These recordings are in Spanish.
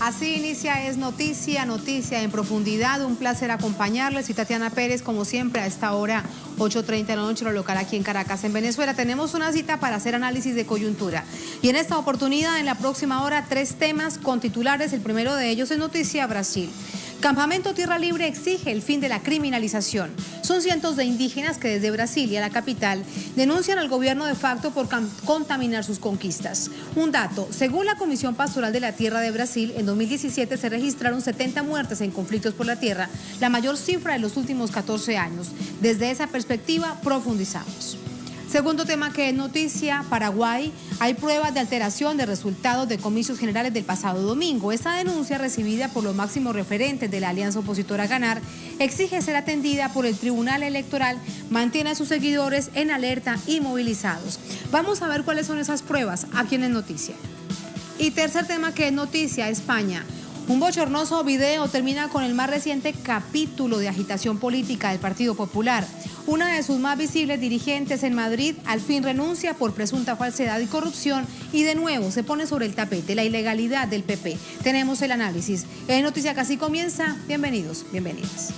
Así inicia Es Noticia, noticia en profundidad. Un placer acompañarles. Soy Tatiana Pérez, como siempre, a esta hora, 8:30 de la noche, lo local aquí en Caracas, en Venezuela. Tenemos una cita para hacer análisis de coyuntura. Y en esta oportunidad, en la próxima hora, 3 temas con titulares. El primero de ellos es Noticia Brasil. Campamento Tierra Libre exige el fin de la criminalización. Son cientos de indígenas que desde Brasilia, la capital, denuncian al gobierno de facto por contaminar sus conquistas. Un dato, según la Comisión Pastoral de la Tierra de Brasil, en 2017 se registraron 70 muertes en conflictos por la tierra, la mayor cifra de los últimos 14 años. Desde esa perspectiva, profundizamos. Segundo tema que es noticia, Paraguay. Hay pruebas de alteración de resultados de comicios generales del pasado domingo. Esta denuncia, recibida por los máximos referentes de la alianza opositora Ganar, exige ser atendida por el Tribunal Electoral, mantiene a sus seguidores en alerta y movilizados. Vamos a ver cuáles son esas pruebas aquí en Es Noticia. Y tercer tema que es noticia, España. Un bochornoso video termina con el más reciente capítulo de agitación política del Partido Popular. Una de sus más visibles dirigentes en Madrid al fin renuncia por presunta falsedad y corrupción y de nuevo se pone sobre el tapete la ilegalidad del PP. Tenemos el análisis. Es Noticia que así comienza. Bienvenidos, bienvenidas.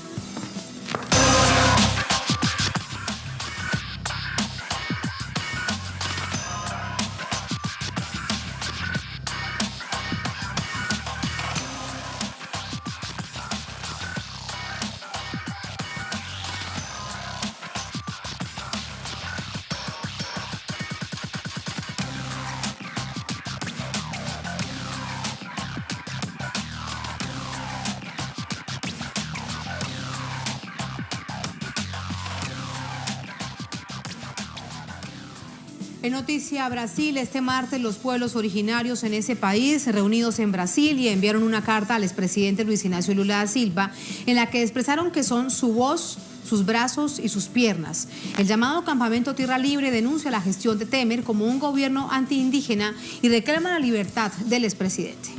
En Noticia Brasil, este martes los pueblos originarios en ese país, reunidos en Brasilia, enviaron una carta al expresidente Luis Ignacio Lula da Silva, en la que expresaron que son su voz, sus brazos y sus piernas. El llamado Campamento Tierra Libre denuncia la gestión de Temer como un gobierno antiindígena y reclama la libertad del expresidente.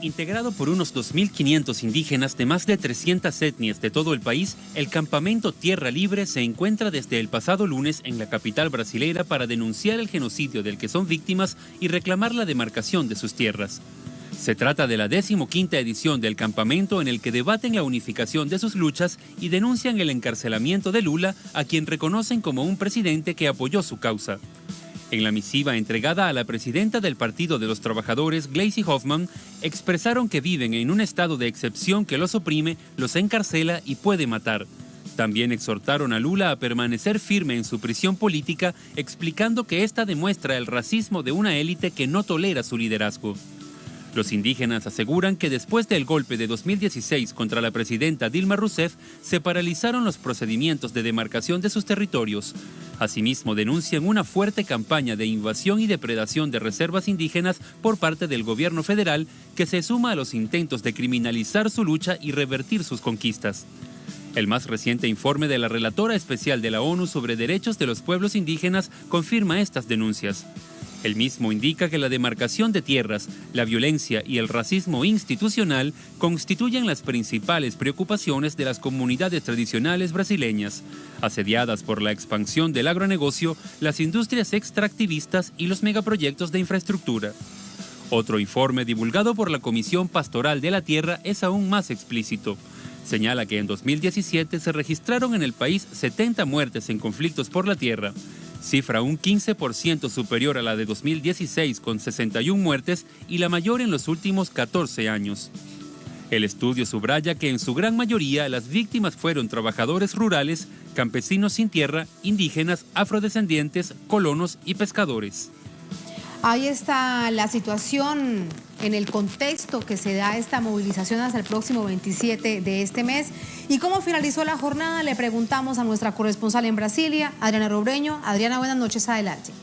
Integrado por unos 2.500 indígenas de más de 300 etnias de todo el país, el Campamento Tierra Libre se encuentra desde el pasado lunes en la capital brasileña para denunciar el genocidio del que son víctimas y reclamar la demarcación de sus tierras. Se trata de la 15ª edición del campamento en el que debaten la unificación de sus luchas y denuncian el encarcelamiento de Lula, a quien reconocen como un presidente que apoyó su causa. En la misiva entregada a la presidenta del Partido de los Trabajadores, Gleisi Hoffmann, expresaron que viven en un estado de excepción que los oprime, los encarcela y puede matar. También exhortaron a Lula a permanecer firme en su prisión política, explicando que esta demuestra el racismo de una élite que no tolera su liderazgo. Los indígenas aseguran que después del golpe de 2016 contra la presidenta Dilma Rousseff, se paralizaron los procedimientos de demarcación de sus territorios. Asimismo, denuncian una fuerte campaña de invasión y depredación de reservas indígenas por parte del gobierno federal, que se suma a los intentos de criminalizar su lucha y revertir sus conquistas. El más reciente informe de la Relatora Especial de la ONU sobre Derechos de los Pueblos Indígenas confirma estas denuncias. El mismo indica que la demarcación de tierras, la violencia y el racismo institucional constituyen las principales preocupaciones de las comunidades tradicionales brasileñas, asediadas por la expansión del agronegocio, las industrias extractivistas y los megaproyectos de infraestructura. Otro informe divulgado por la Comisión Pastoral de la Tierra es aún más explícito. Señala que en 2017 se registraron en el país 70 muertes en conflictos por la tierra, cifra un 15% superior a la de 2016 con 61 muertes y la mayor en los últimos 14 años. El estudio subraya que en su gran mayoría las víctimas fueron trabajadores rurales, campesinos sin tierra, indígenas, afrodescendientes, colonos y pescadores. Ahí está la situación en el contexto que se da esta movilización hasta el próximo 27 de este mes. ¿Y cómo finalizó la jornada? Le preguntamos a nuestra corresponsal en Brasilia, Adriana Robreño. Adriana, buenas noches, adelante.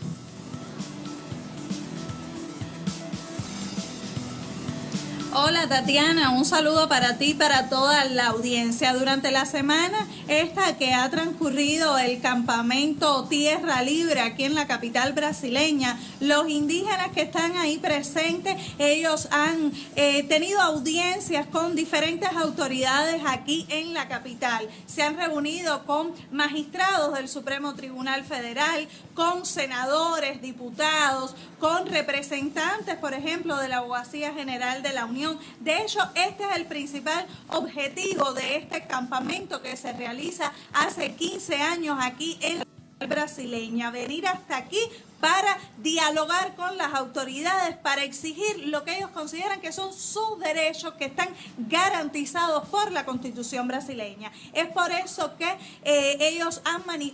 Hola Tatiana, un saludo para ti y para toda la audiencia. Durante la semana esta que ha transcurrido el campamento Tierra Libre aquí en la capital brasileña, los indígenas que están ahí presentes, ellos han tenido audiencias con diferentes autoridades aquí en la capital. Se han reunido con magistrados del Supremo Tribunal Federal, con senadores, diputados, con representantes, por ejemplo, de la Abogacía General de la Unión. De hecho, este es el principal objetivo de este campamento que se realiza hace 15 años aquí en la brasileña, venir hasta aquí para dialogar con las autoridades, para exigir lo que ellos consideran que son sus derechos que están garantizados por la Constitución brasileña. Es por eso que ellos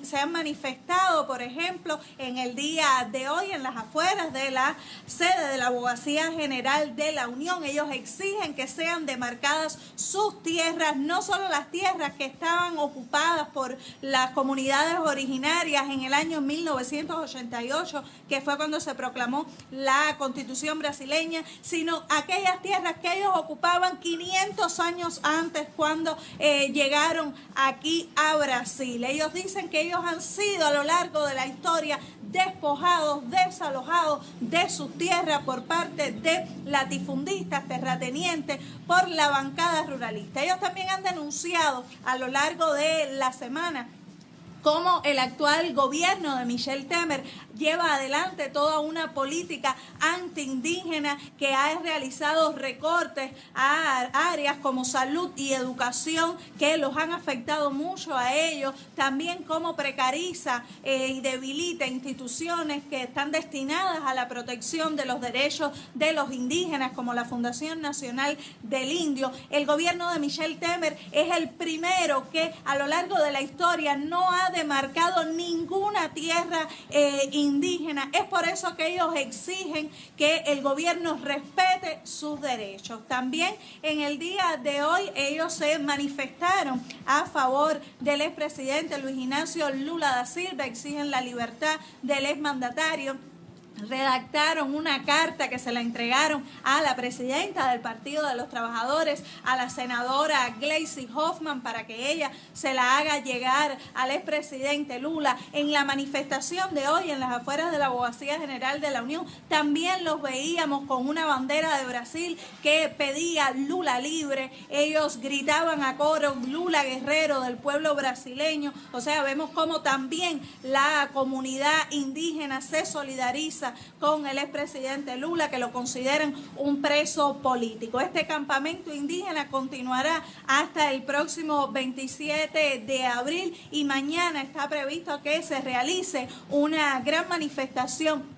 se han manifestado, por ejemplo, en el día de hoy en las afueras de la sede de la Abogacía General de la Unión. Ellos exigen que sean demarcadas sus tierras, no solo las tierras que estaban ocupadas por las comunidades originarias en el año 1988, que fue cuando se proclamó la Constitución brasileña, sino aquellas tierras que ellos ocupaban 500 años antes cuando llegaron aquí a Brasil. Ellos dicen que ellos han sido a lo largo de la historia despojados, desalojados de sus tierras por parte de latifundistas, terratenientes, por la bancada ruralista. Ellos también han denunciado a lo largo de la semana cómo el actual gobierno de Michel Temer lleva adelante toda una política antiindígena que ha realizado recortes a áreas como salud y educación que los han afectado mucho a ellos, también cómo precariza y debilita instituciones que están destinadas a la protección de los derechos de los indígenas, como la Fundación Nacional del Indio. El gobierno de Michel Temer es el primero que a lo largo de la historia no ha demarcado ninguna tierra indígena. Es por eso que ellos exigen que el gobierno respete sus derechos. También en el día de hoy ellos se manifestaron a favor del expresidente Luis Ignacio Lula da Silva, exigen la libertad del exmandatario. Redactaron una carta que se la entregaron a la presidenta del Partido de los Trabajadores, a la senadora Gleisi Hoffmann, para que ella se la haga llegar al expresidente Lula. En la manifestación de hoy en las afueras de la Abogacía General de la Unión también los veíamos con una bandera de Brasil que pedía Lula libre. Ellos gritaban a coro Lula guerrero del pueblo brasileño. O sea, vemos cómo también la comunidad indígena se solidariza con el expresidente Lula, que lo consideran un preso político. Este campamento indígena continuará hasta el próximo 27 de abril y mañana está previsto que se realice una gran manifestación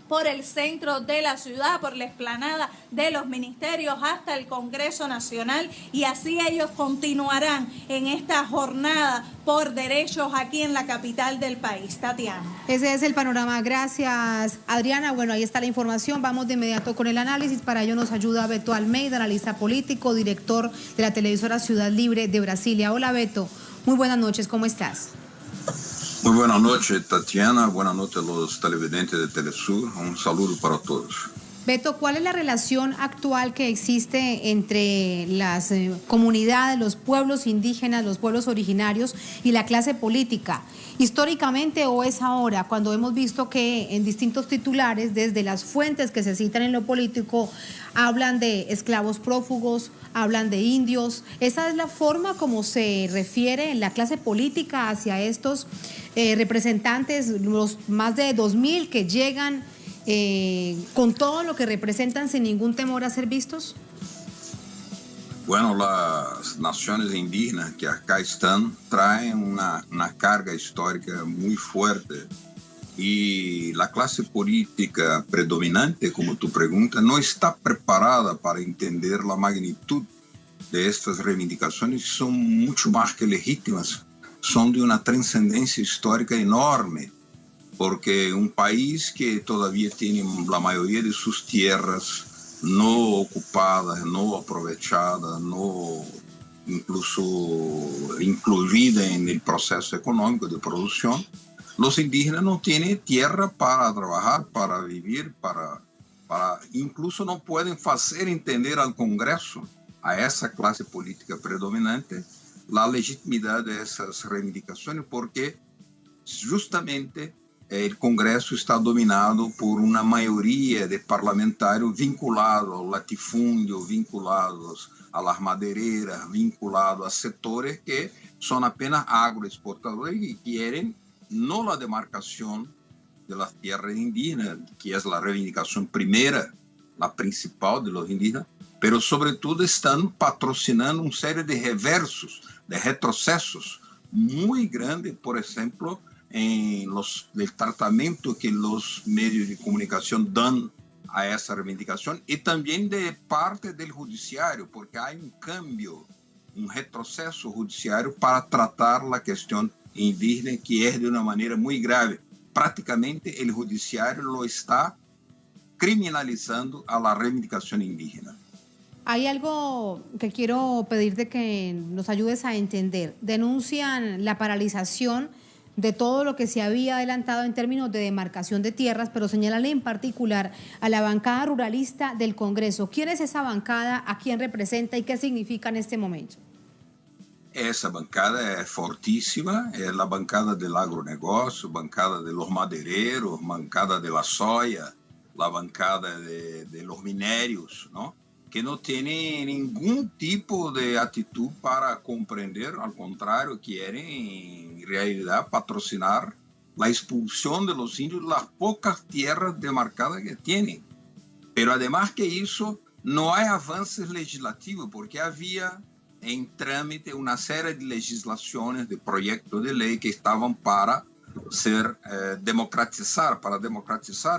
por el centro de la ciudad, por la explanada de los ministerios hasta el Congreso Nacional, y así ellos continuarán en esta jornada por derechos aquí en la capital del país. Tatiana. Ese es el panorama. Gracias, Adriana. Bueno, ahí está la información. Vamos de inmediato con el análisis. Para ello nos ayuda Beto Almeida, analista político, director de la televisora Ciudad Libre de Brasilia. Hola, Beto. Muy buenas noches. ¿Cómo estás? Muy buenas noches, Tatiana. Buenas noches a los televidentes de Telesur. Un saludo para todos. Beto, ¿cuál es la relación actual que existe entre las comunidades, los pueblos indígenas, los pueblos originarios y la clase política? ¿Históricamente o es ahora, cuando hemos visto que en distintos titulares, desde las fuentes que se citan en lo político, hablan de esclavos prófugos, hablan de indios? ¿Esa es la forma como se refiere la clase política hacia estos representantes, los más de 2.000 que llegan con todo lo que representan sin ningún temor a ser vistos? Bueno, las naciones indígenas que acá están traen una carga histórica muy fuerte y la clase política predominante, como tú preguntas, no está preparada para entender la magnitud de estas reivindicaciones, que son mucho más que legítimas, son de una trascendencia histórica enorme, porque un país que todavía tiene la mayoría de sus tierras no ocupadas, no aprovechadas, no incluso incluida en el proceso económico de producción, los indígenas no tienen tierra para trabajar, para vivir, para incluso no pueden hacer entender al Congreso, a esa clase política predominante, la legitimidad de esas reivindicaciones, porque justamente el Congreso está dominado por una mayoría de parlamentarios vinculados al latifundio, vinculados a las madereras, vinculados a sectores que son apenas agroexportadores y quieren no la demarcación de las tierras indígenas, que es la reivindicación primera, la principal de los indígenas, pero sobre todo están patrocinando una serie de reversos, de retrocesos muy grandes, por ejemplo, en el tratamiento que los medios de comunicación dan a esa reivindicación y también de parte del judiciario, porque hay un cambio, un retroceso judiciario para tratar la cuestión indígena, que es de una manera muy grave. Prácticamente el judiciario lo está criminalizando a la reivindicación indígena. Hay algo que quiero pedirte que nos ayudes a entender. Denuncian la paralización de todo lo que se había adelantado en términos de demarcación de tierras, pero señalan en particular a la bancada ruralista del Congreso. ¿Quién es esa bancada? ¿A quién representa y qué significa en este momento? Esa bancada es fortísima, es la bancada del agronegocio, bancada de los madereros, bancada de la soya, la bancada de los minerios, ¿no? Que no tiene ningún tipo de actitud para comprender, al contrario, quieren en realidad patrocinar la expulsión de los indios, las pocas tierras demarcadas que tienen. Pero además que eso, no hay avances legislativos, porque había en trámite una serie de legislaciones, de proyectos de ley que estaban para ser democratizar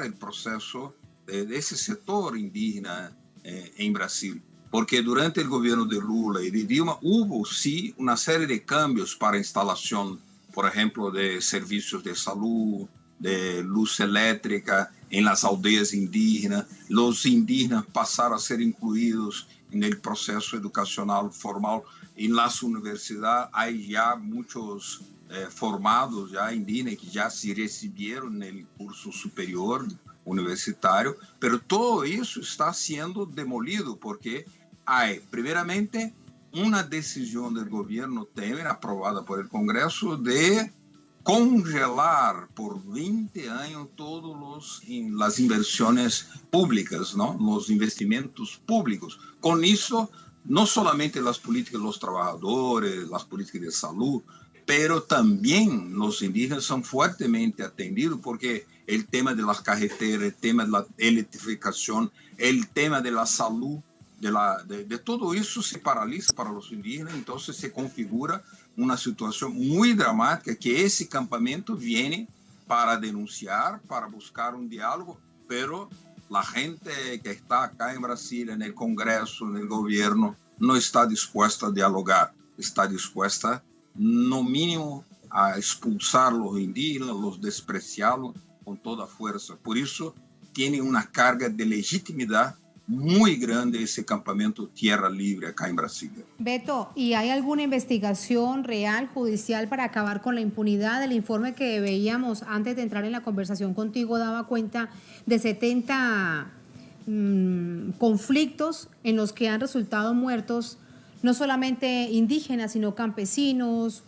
el proceso de ese sector indígena en Brasil, porque durante el gobierno de Lula y de Dilma hubo sí una serie de cambios para instalación, por ejemplo, de servicios de salud, de luz eléctrica en las aldeas indígenas. Los indígenas pasaron a ser incluidos en el proceso educacional formal. En las universidades hay ya muchos formados ya indígenas que ya se recibieron en el curso superior universitario, pero todo eso está siendo demolido porque hay, primeramente, una decisión del gobierno Temer aprobada por el Congreso de congelar por 20 años todas las inversiones públicas, ¿no? Los investimentos públicos. Con eso, no solamente las políticas de los trabajadores, las políticas de salud, pero también los indígenas son fuertemente atendidos porque el tema de las carreteras, el tema de la electrificación, el tema de la salud, de todo eso se paraliza para los indígenas, entonces se configura una situación muy dramática que ese campamento viene para denunciar, para buscar un diálogo, pero la gente que está acá en Brasil, en el Congreso, en el gobierno, no está dispuesta a dialogar, está dispuesta no mínimo a expulsar a los indígenas, los despreciarlos con toda fuerza. Por eso tiene una carga de legitimidad muy grande ese campamento Tierra Libre acá en Brasil. Beto, ¿y hay alguna investigación real, judicial, para acabar con la impunidad? El informe que veíamos antes de entrar en la conversación contigo daba cuenta de 70 conflictos en los que han resultado muertos no solamente indígenas, sino campesinos,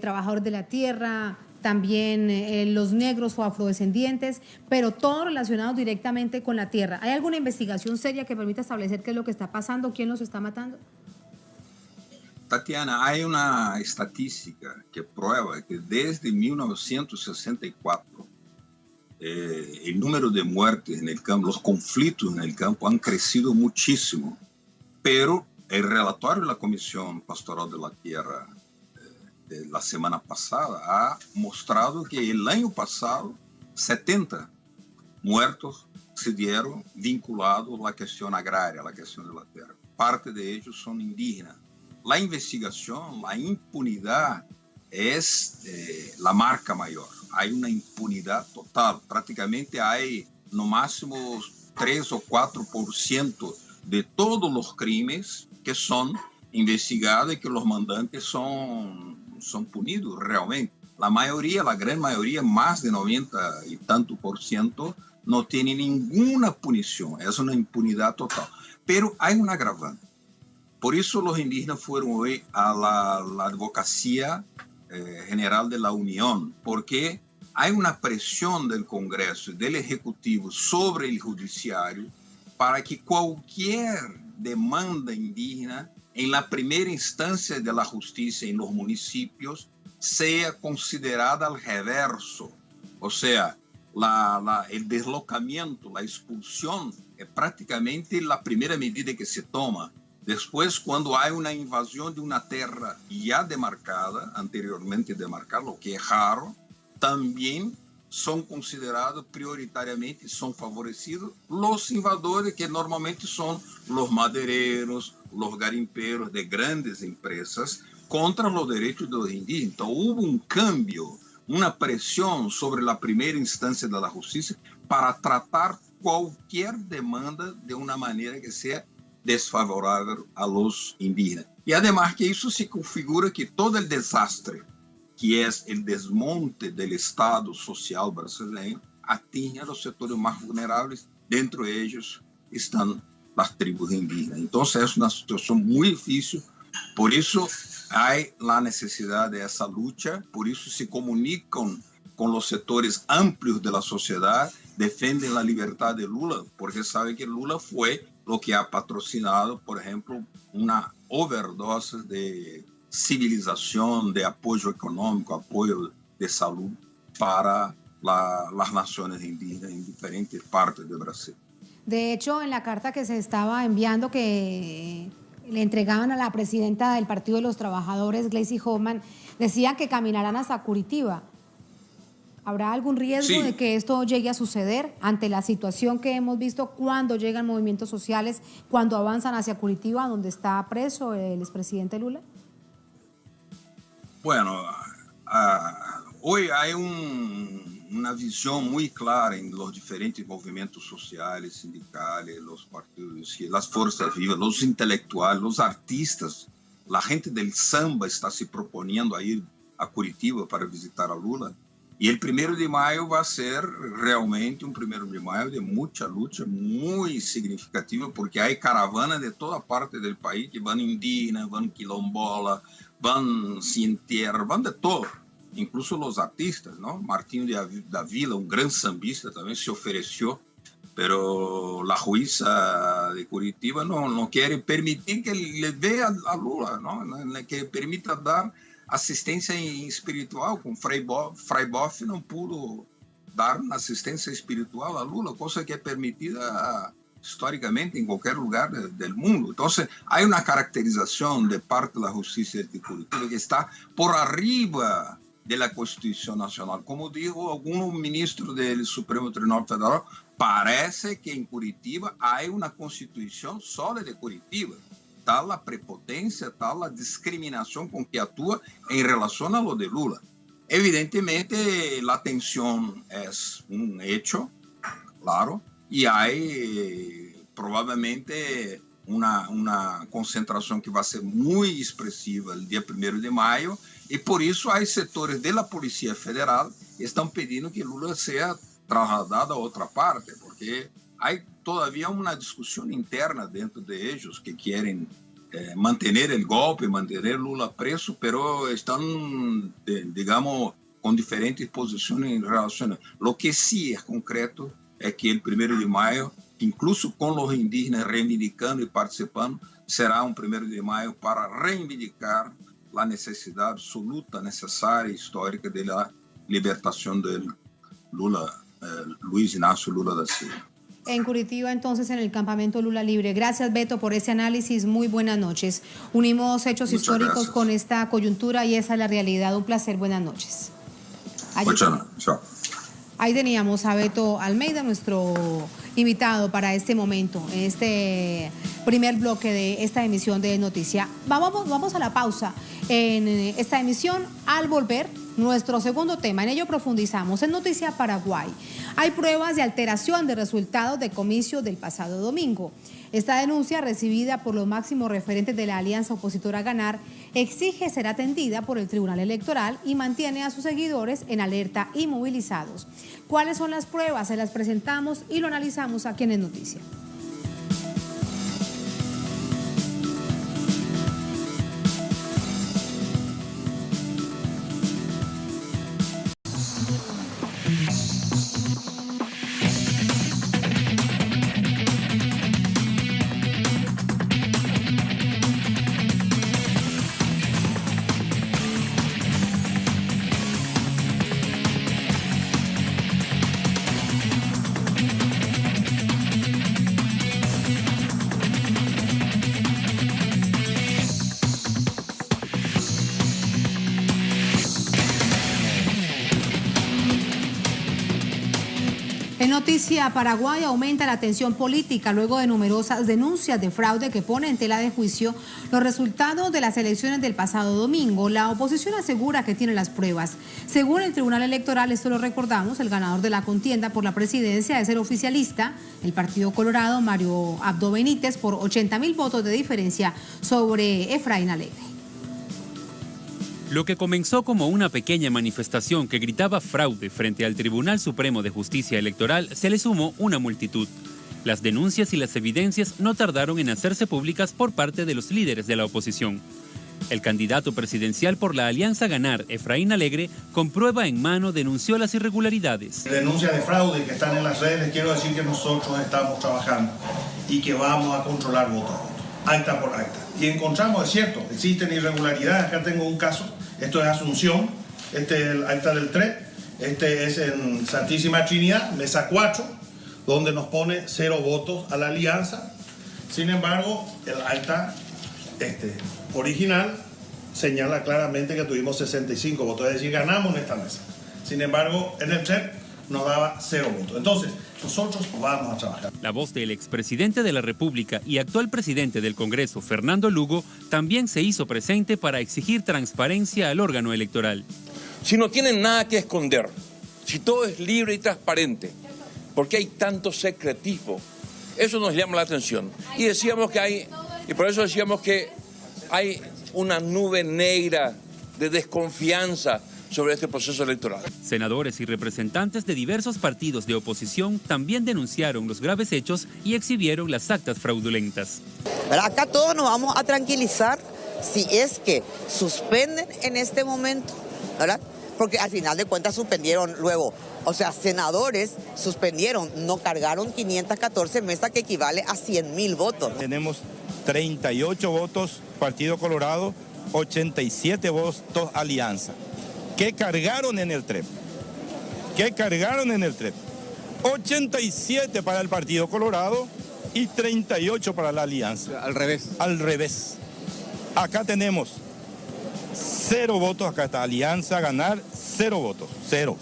trabajadores de la tierra, también los negros o afrodescendientes, pero todos relacionados directamente con la tierra. ¿Hay alguna investigación seria que permita establecer qué es lo que está pasando, quién los está matando? Tatiana, hay una estadística que prueba que desde 1964 el número de muertes en el campo, los conflictos en el campo han crecido muchísimo, pero el relatorio de la Comisión Pastoral de la Tierra de la semana pasada ha mostrado que el año pasado 70 muertos se dieron vinculados a la cuestión agraria, a la cuestión de la tierra. Parte de ellos son indígenas. La investigación, la impunidad es la marca mayor. Hay una impunidad total. Prácticamente hay no máximo 3 o 4% de todos los crímenes que son investigados y que los mandantes son punidos realmente. La mayoría, la gran mayoría, más de 90 y tanto %, no tiene ninguna punición, es una impunidad total. Pero hay un agravante. Por eso los indígenas fueron hoy a la Advocacia General de la Unión, porque hay una presión del Congreso y del Ejecutivo sobre el Judiciario para que cualquier demanda indígena en la primera instancia de la justicia en los municipios sea considerada al reverso. O sea, el deslocamiento, la expulsión es prácticamente la primera medida que se toma. Después, cuando hay una invasión de una tierra ya demarcada, anteriormente demarcada, lo que es raro, también son considerados prioritariamente, son favorecidos los invasores, que normalmente son los madereros, los garimperos de grandes empresas, contra los derechos de los indígenas. Entonces, hubo un cambio, una presión sobre la primera instancia de la justicia para tratar cualquier demanda de una manera que sea desfavorable a los indígenas. Y además que eso se configura que todo el desastre, que es el desmonte del Estado social brasileño, atinge a los sectores más vulnerables. Dentro de ellos están las tribus indígenas. Entonces es una situación muy difícil. Por eso hay la necesidad de esa lucha. Por eso se comunican con los sectores amplios de la sociedad, defienden la libertad de Lula, porque saben que Lula fue lo que ha patrocinado, por ejemplo, una overdosis de civilización, de apoyo económico, apoyo de salud para las naciones indígenas en diferentes partes de Brasil. De hecho, en la carta que se estaba enviando, que le entregaban a la presidenta del Partido de los Trabajadores, Gleisi Hoffmann, decían que caminarán hasta Curitiba. ¿Habrá algún riesgo de que esto llegue a suceder ante la situación que hemos visto cuando llegan movimientos sociales, cuando avanzan hacia Curitiba, donde está preso el expresidente Lula? Bueno, hoy hay una visión muy clara en los diferentes movimientos sociales, sindicales, los partidos, las fuerzas vivas, los intelectuales, los artistas. La gente del samba está se proponiendo a ir a Curitiba para visitar a Lula. Y el 1 de mayo va a ser realmente un 1 de mayo de mucha lucha, muy significativa, porque hay caravanas de toda parte del país que van indígenas, van quilombola, van sin tierra, van de todo. Incluso los artistas, ¿no? Martín da Vila, un gran sambista, también se ofreció, pero la jueza de Curitiba no quiere permitir que le vea a Lula, ¿no? Que permita dar assistência espiritual, com Frei Boff não pudo dar uma assistência espiritual a Lula, coisa que é permitida historicamente em qualquer lugar do mundo. Então, há uma caracterização de parte da Justiça de Curitiba que está por arriba da Constituição Nacional. Como dijo algum ministro do Supremo Tribunal Federal, parece que em Curitiba há uma Constituição só de Curitiba. Tal a prepotência, tal a discriminação com que atua em relação a lo de Lula. Evidentemente, a tensão é um hecho, claro, e há provavelmente uma concentração que vai ser muito expressiva no dia 1 de maio, e por isso há setores da Polícia Federal que estão pedindo que Lula seja trasladado a outra parte, porque há todavía uma discussão interna dentro de eles que querem manter o golpe, manter Lula preso, pero estão, digamos, com diferentes posições em relação. Lo que sí é concreto é que o 1 de maio, incluso com os indígenas reivindicando e participando, será um 1 de maio para reivindicar a necessidade absoluta, necessária e histórica da libertação de Lula, Luiz Inácio Lula da Silva. En Curitiba, entonces, en el campamento Lula Libre. Gracias, Beto, por ese análisis. Muy buenas noches. Unimos hechos Muchas históricos gracias. Con esta coyuntura y esa es la realidad. Un placer. Buenas noches. Chao. Ahí teníamos a Beto Almeida, nuestro invitado para este momento, en este primer bloque de esta emisión de Noticia. Vamos a la pausa en esta emisión. Al volver, nuestro segundo tema, en ello profundizamos. En Noticia Paraguay, hay pruebas de alteración de resultados de comicio del pasado domingo. Esta denuncia, recibida por los máximos referentes de la alianza opositora Ganar, exige ser atendida por el Tribunal Electoral y mantiene a sus seguidores en alerta y movilizados. ¿Cuáles son las pruebas? Se las presentamos y lo analizamos aquí en Es Noticia. En noticia, Paraguay aumenta la tensión política luego de numerosas denuncias de fraude que pone en tela de juicio los resultados de las elecciones del pasado domingo. La oposición asegura que tiene las pruebas. Según el Tribunal Electoral, esto lo recordamos, el ganador de la contienda por la presidencia es el oficialista, el Partido Colorado, Mario Abdo Benítez, por 80.000 votos de diferencia sobre Efraín Alegre. Lo que comenzó como una pequeña manifestación que gritaba fraude frente al Tribunal Supremo de Justicia Electoral se le sumó una multitud. Las denuncias y las evidencias no tardaron en hacerse públicas por parte de los líderes de la oposición. El candidato presidencial por la Alianza Ganar, Efraín Alegre, con prueba en mano denunció las irregularidades. Denuncias de fraude que están en las redes, quiero decir que nosotros estamos trabajando y que vamos a controlar voto a voto, acta por acta. Y encontramos, es cierto, existen irregularidades. Acá tengo un caso, esto es Asunción, este es el acta del TREP, este es en Santísima Trinidad, mesa 4, donde nos pone 0 votos a la alianza. Sin embargo, el acta original señala claramente que tuvimos 65 votos, es decir, ganamos en esta mesa. Sin embargo, en el TREP nos daba 0 votos. Entonces, nosotros vamos a trabajar. La voz del expresidente de la República y actual presidente del Congreso, Fernando Lugo, también se hizo presente para exigir transparencia al órgano electoral. Si no tienen nada que esconder, si todo es libre y transparente, ¿por qué hay tanto secretismo? Eso nos llama la atención. Y por eso decíamos que hay una nube negra de desconfianza sobre este proceso electoral. Senadores y representantes de diversos partidos de oposición también denunciaron los graves hechos y exhibieron las actas fraudulentas. Acá todos nos vamos a tranquilizar si es que suspenden en este momento, ¿verdad? Porque al final de cuentas suspendieron luego, o sea, senadores suspendieron, no cargaron 514 mesas que equivale a 100.000 votos. Tenemos 38 votos Partido Colorado, 87 votos Alianza. ¿Qué cargaron en el TREP? 87 para el Partido Colorado y 38 para la Alianza. Al revés. Al revés. Acá tenemos 0 votos, acá está Alianza Ganar, 0 votos, 0.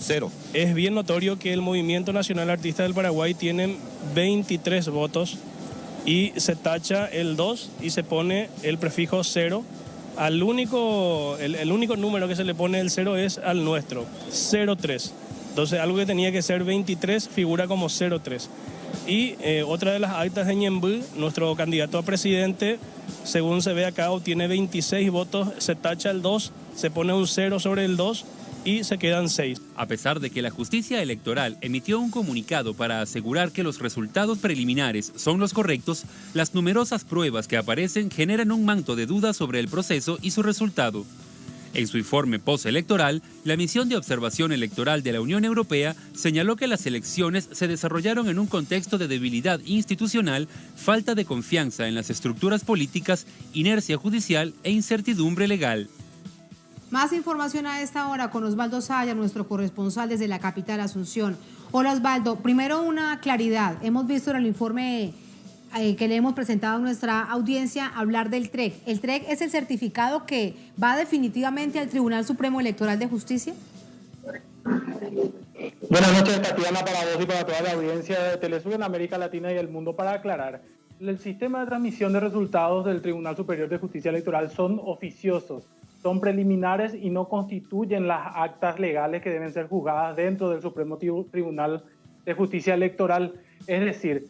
Es bien notorio que el Movimiento Nacional Artista del Paraguay tiene 23 votos y se tacha el 2 y se pone el prefijo 0. El único número que se le pone el 0 es al nuestro, 03. Entonces algo que tenía que ser 23 figura como 03. Y otra de las actas de Ñemby, nuestro candidato a presidente, según se ve acá, obtiene 26 votos, se tacha el 2, se pone un 0 sobre el 2 y se quedan 6. A pesar de que la justicia electoral emitió un comunicado para asegurar que los resultados preliminares son los correctos, las numerosas pruebas que aparecen generan un manto de dudas sobre el proceso y su resultado. En su informe postelectoral, la misión de observación electoral de la Unión Europea señaló que las elecciones se desarrollaron en un contexto de debilidad institucional, falta de confianza en las estructuras políticas, inercia judicial e incertidumbre legal. Más información a esta hora con Osvaldo Saya, nuestro corresponsal desde la capital Asunción. Hola Osvaldo, primero una claridad. Hemos visto en el informe que le hemos presentado a nuestra audiencia hablar del TREC. ¿El TREC es el certificado que va definitivamente al Tribunal Supremo Electoral de Justicia? Buenas noches, Tatiana, para vos y para toda la audiencia de Telesur en América Latina y el mundo. Para aclarar, el sistema de transmisión de resultados del Tribunal Superior de Justicia Electoral son oficiosos, son preliminares y no constituyen las actas legales que deben ser juzgadas dentro del Supremo Tribunal de Justicia Electoral. Es decir,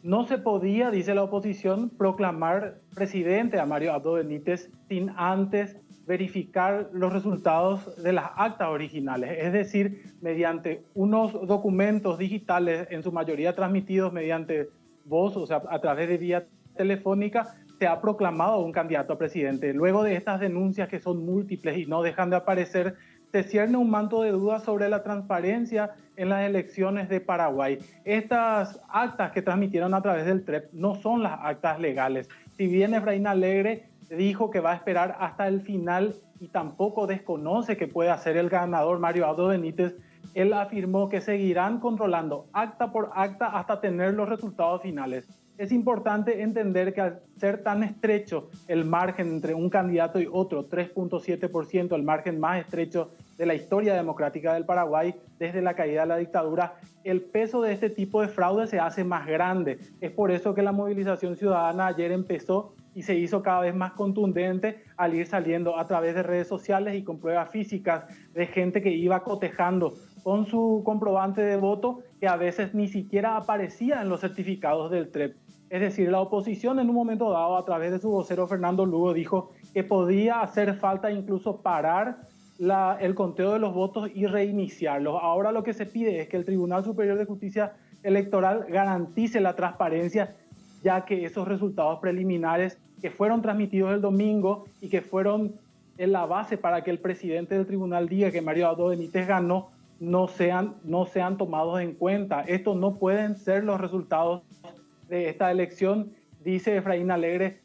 No se podía, dice la oposición, proclamar presidente a Mario Abdo Benítez sin antes verificar los resultados de las actas originales, es decir, mediante unos documentos digitales, en su mayoría transmitidos mediante voz, o sea, a través de vía telefónica, se ha proclamado un candidato a presidente. Luego de estas denuncias, que son múltiples y no dejan de aparecer, se cierne un manto de dudas sobre la transparencia en las elecciones de Paraguay. Estas actas que transmitieron a través del TREP no son las actas legales. Si bien Efraín Alegre dijo que va a esperar hasta el final y tampoco desconoce que pueda ser el ganador Mario Abdo Benítez, él afirmó que seguirán controlando acta por acta hasta tener los resultados finales. Es importante entender que al ser tan estrecho el margen entre un candidato y otro, 3.7%, el margen más estrecho de la historia democrática del Paraguay desde la caída de la dictadura, el peso de este tipo de fraude se hace más grande. Es por eso que la movilización ciudadana ayer empezó y se hizo cada vez más contundente al ir saliendo a través de redes sociales y con pruebas físicas de gente que iba cotejando con su comprobante de voto, que a veces ni siquiera aparecía en los certificados del TREP. Es decir, la oposición en un momento dado, a través de su vocero Fernando Lugo, dijo que podía hacer falta incluso parar el conteo de los votos y reiniciarlos. Ahora lo que se pide es que el Tribunal Superior de Justicia Electoral garantice la transparencia, ya que esos resultados preliminares que fueron transmitidos el domingo y que fueron en la base para que el presidente del tribunal diga que Mario Abdo Benítez ganó, no sean tomados en cuenta. Estos no pueden ser los resultados de esta elección, dice Efraín Alegre.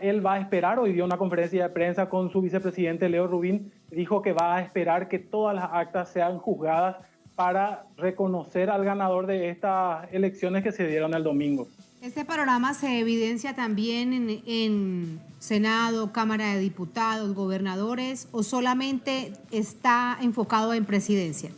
Él va a esperar, hoy dio una conferencia de prensa con su vicepresidente Leo Rubín, dijo que va a esperar que todas las actas sean juzgadas para reconocer al ganador de estas elecciones que se dieron el domingo. Este panorama se evidencia también en Senado, Cámara de Diputados, gobernadores, o solamente está enfocado en presidencia.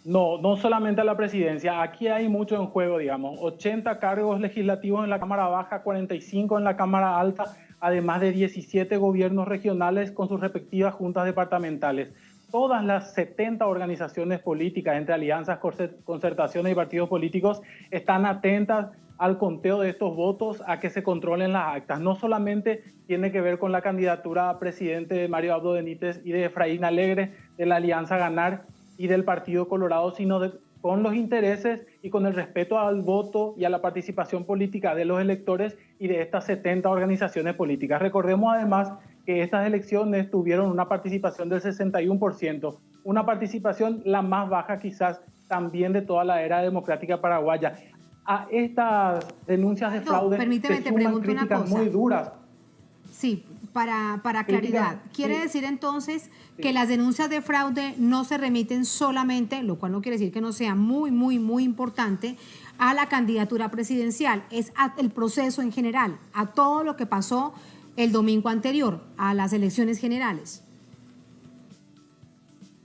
No solamente a la presidencia, aquí hay mucho en juego, digamos, 80 cargos legislativos en la Cámara Baja, 45 en la Cámara Alta, además de 17 gobiernos regionales con sus respectivas juntas departamentales. Todas las 70 organizaciones políticas, entre alianzas, concertaciones y partidos políticos, están atentas al conteo de estos votos, a que se controlen las actas. No solamente tiene que ver con la candidatura a presidente de Mario Abdo Benítez y de Efraín Alegre, de la Alianza Ganar y del Partido Colorado, sino con los intereses y con el respeto al voto y a la participación política de los electores y de estas 70 organizaciones políticas. Recordemos además que estas elecciones tuvieron una participación del 61%, una participación la más baja quizás también de toda la era democrática paraguaya. A estas denuncias de fraude se suman críticas muy duras. Sí, para claridad. ¿Quiere decir entonces que las denuncias de fraude no se remiten solamente, lo cual no quiere decir que no sea muy importante, a la candidatura presidencial? Es el proceso en general, a todo lo que pasó el domingo anterior, a las elecciones generales.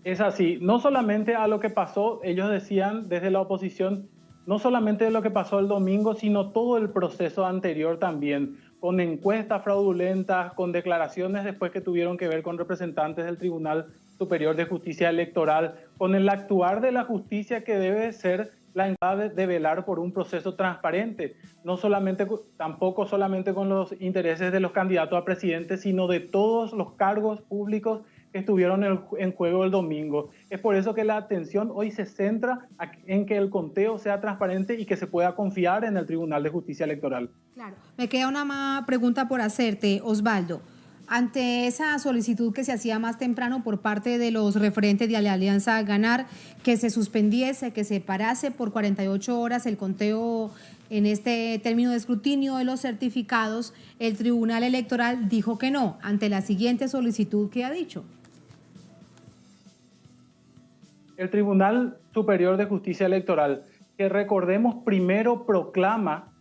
Es así, no solamente a lo que pasó, ellos decían desde la oposición, no solamente de lo que pasó el domingo, sino todo el proceso anterior también, con encuestas fraudulentas, con declaraciones después que tuvieron que ver con representantes del Tribunal Superior de Justicia Electoral, con el actuar de la justicia que debe ser la encargada de velar por un proceso transparente, tampoco solamente con los intereses de los candidatos a presidente, sino de todos los cargos públicos que estuvieron en juego el domingo. Es por eso que la atención hoy se centra en que el conteo sea transparente y que se pueda confiar en el Tribunal de Justicia Electoral. Claro. Me queda una más pregunta por hacerte, Osvaldo. Ante esa solicitud que se hacía más temprano por parte de los referentes de la Alianza Ganar, que se suspendiese, que se parase por 48 horas el conteo en este término de escrutinio de los certificados, el Tribunal Electoral dijo que no, ante la siguiente solicitud que ha dicho. El Tribunal Superior de Justicia Electoral, que recordemos primero proclama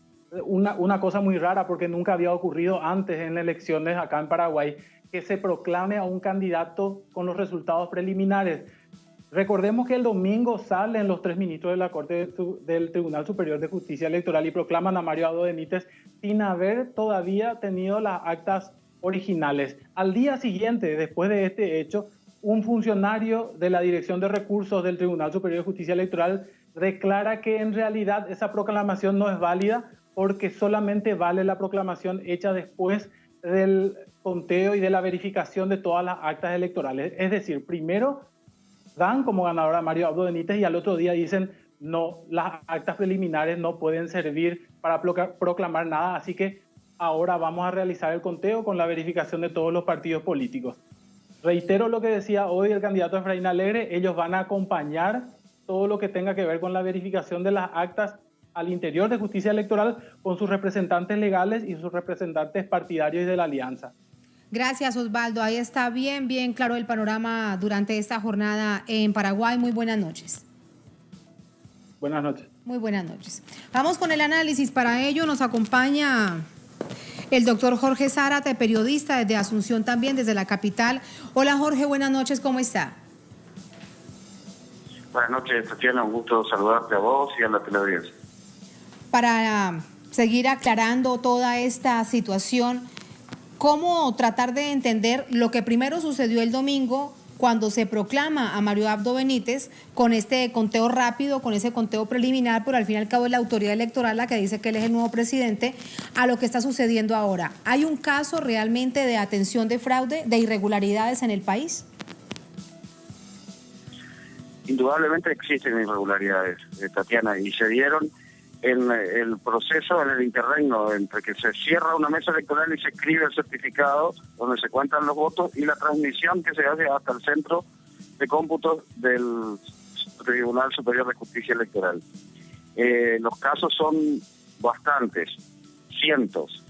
una cosa muy rara porque nunca había ocurrido antes en elecciones acá en Paraguay, que se proclame a un candidato con los resultados preliminares. Recordemos que el domingo salen los 3 ministros de la Corte del Tribunal Superior de Justicia Electoral y proclaman a Mario Abdo Benítez sin haber todavía tenido las actas originales. Al día siguiente, después de este hecho, un funcionario de la Dirección de Recursos del Tribunal Superior de Justicia Electoral declara que en realidad esa proclamación no es válida porque solamente vale la proclamación hecha después del conteo y de la verificación de todas las actas electorales. Es decir, primero dan como ganador a Mario Abdo Benítez y al otro día dicen no, las actas preliminares no pueden servir para proclamar nada, así que ahora vamos a realizar el conteo con la verificación de todos los partidos políticos. Reitero lo que decía hoy el candidato Efraín Alegre, ellos van a acompañar todo lo que tenga que ver con la verificación de las actas al interior de Justicia Electoral con sus representantes legales y sus representantes partidarios y de la alianza. Gracias, Osvaldo. Ahí está bien claro el panorama durante esta jornada en Paraguay. Muy buenas noches. Buenas noches. Muy buenas noches. Vamos con el análisis. Para ello nos acompaña el doctor Jorge Zárate, periodista desde Asunción, también desde la capital. Hola, Jorge, buenas noches, ¿cómo está? Buenas noches, Tatiana, un gusto saludarte a vos y a la teleaudiencia. Para seguir aclarando toda esta situación, ¿cómo tratar de entender lo que primero sucedió el domingo cuando se proclama a Mario Abdo Benítez con este conteo rápido, con ese conteo preliminar, pero al fin y al cabo es la autoridad electoral la que dice que él es el nuevo presidente, a lo que está sucediendo ahora? ¿Hay un caso realmente de atención de fraude, de irregularidades en el país? Indudablemente existen irregularidades, Tatiana, y se dieron en el proceso, en el interregno entre que se cierra una mesa electoral y se escribe el certificado donde se cuentan los votos y la transmisión que se hace hasta el centro de cómputos del Tribunal Superior de Justicia Electoral. Los casos son bastantes, cientos,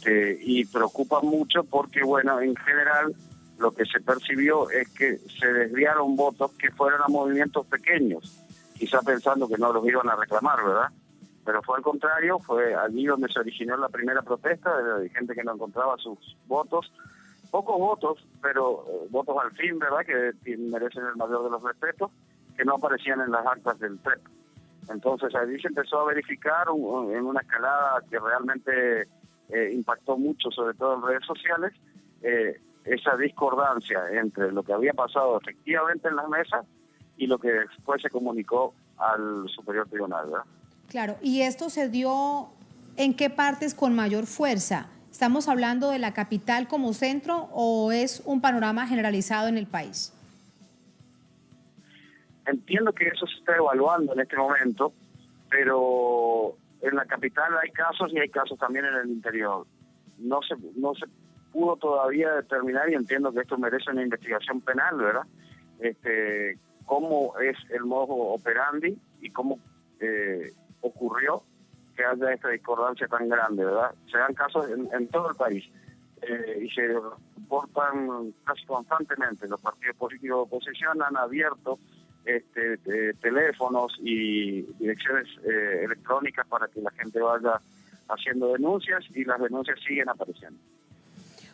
y preocupan mucho porque, bueno, en general lo que se percibió es que se desviaron votos que fueron a movimientos pequeños, quizá pensando que no los iban a reclamar, ¿verdad? Pero fue al contrario, fue allí donde se originó la primera protesta de gente que no encontraba sus votos. Pocos votos, pero votos al fin, ¿verdad?, que merecen el mayor de los respetos, que no aparecían en las actas del TREP. Entonces allí se empezó a verificar en una escalada que realmente impactó mucho, sobre todo en redes sociales, esa discordancia entre lo que había pasado efectivamente en las mesas y lo que después se comunicó al Superior Tribunal, ¿verdad? Claro, ¿y esto se dio en qué partes con mayor fuerza? ¿Estamos hablando de la capital como centro o es un panorama generalizado en el país? Entiendo que eso se está evaluando en este momento, pero en la capital hay casos y hay casos también en el interior. No se pudo todavía determinar, y entiendo que esto merece una investigación penal, ¿verdad?, cómo es el modo operandi y cómo ocurrió que haya esta discordancia tan grande, ¿verdad? Se dan casos en todo el país y se reportan casi constantemente. Los partidos políticos de oposición han abierto teléfonos y direcciones electrónicas para que la gente vaya haciendo denuncias, y las denuncias siguen apareciendo.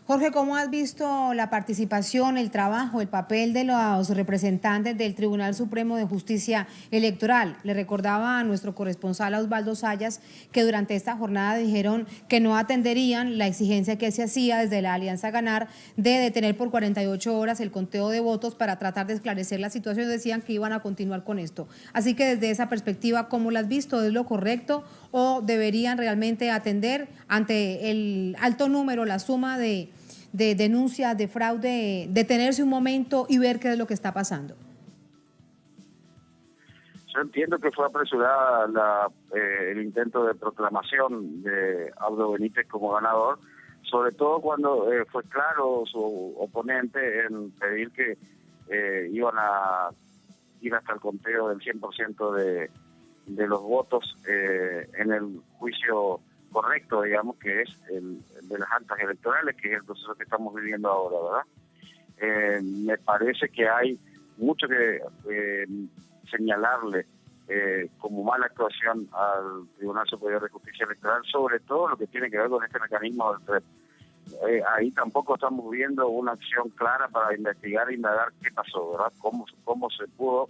Jorge, ¿cómo has visto la participación, el trabajo, el papel de los representantes del Tribunal Supremo de Justicia Electoral? Le recordaba a nuestro corresponsal Osvaldo Sayas que durante esta jornada dijeron que no atenderían la exigencia que se hacía desde la Alianza Ganar de detener por 48 horas el conteo de votos para tratar de esclarecer la situación. Decían que iban a continuar con esto. Así que desde esa perspectiva, ¿cómo la has visto? ¿Es lo correcto o deberían realmente atender ante el alto número, la suma de denuncias de fraude, detenerse un momento y ver qué es lo que está pasando? Yo entiendo que fue apresurada el intento de proclamación de Abdo Benítez como ganador, sobre todo cuando fue claro su oponente en pedir que iban a ir hasta el conteo del 100% de los votos en el juicio correcto, digamos, que es el de las actas electorales, que es el proceso que estamos viviendo ahora, ¿verdad? Me parece que hay mucho que señalarle como mala actuación al Tribunal Superior de Justicia Electoral, sobre todo lo que tiene que ver con este mecanismo del TREP. Ahí tampoco estamos viendo una acción clara para investigar e indagar qué pasó, ¿verdad? Cómo se pudo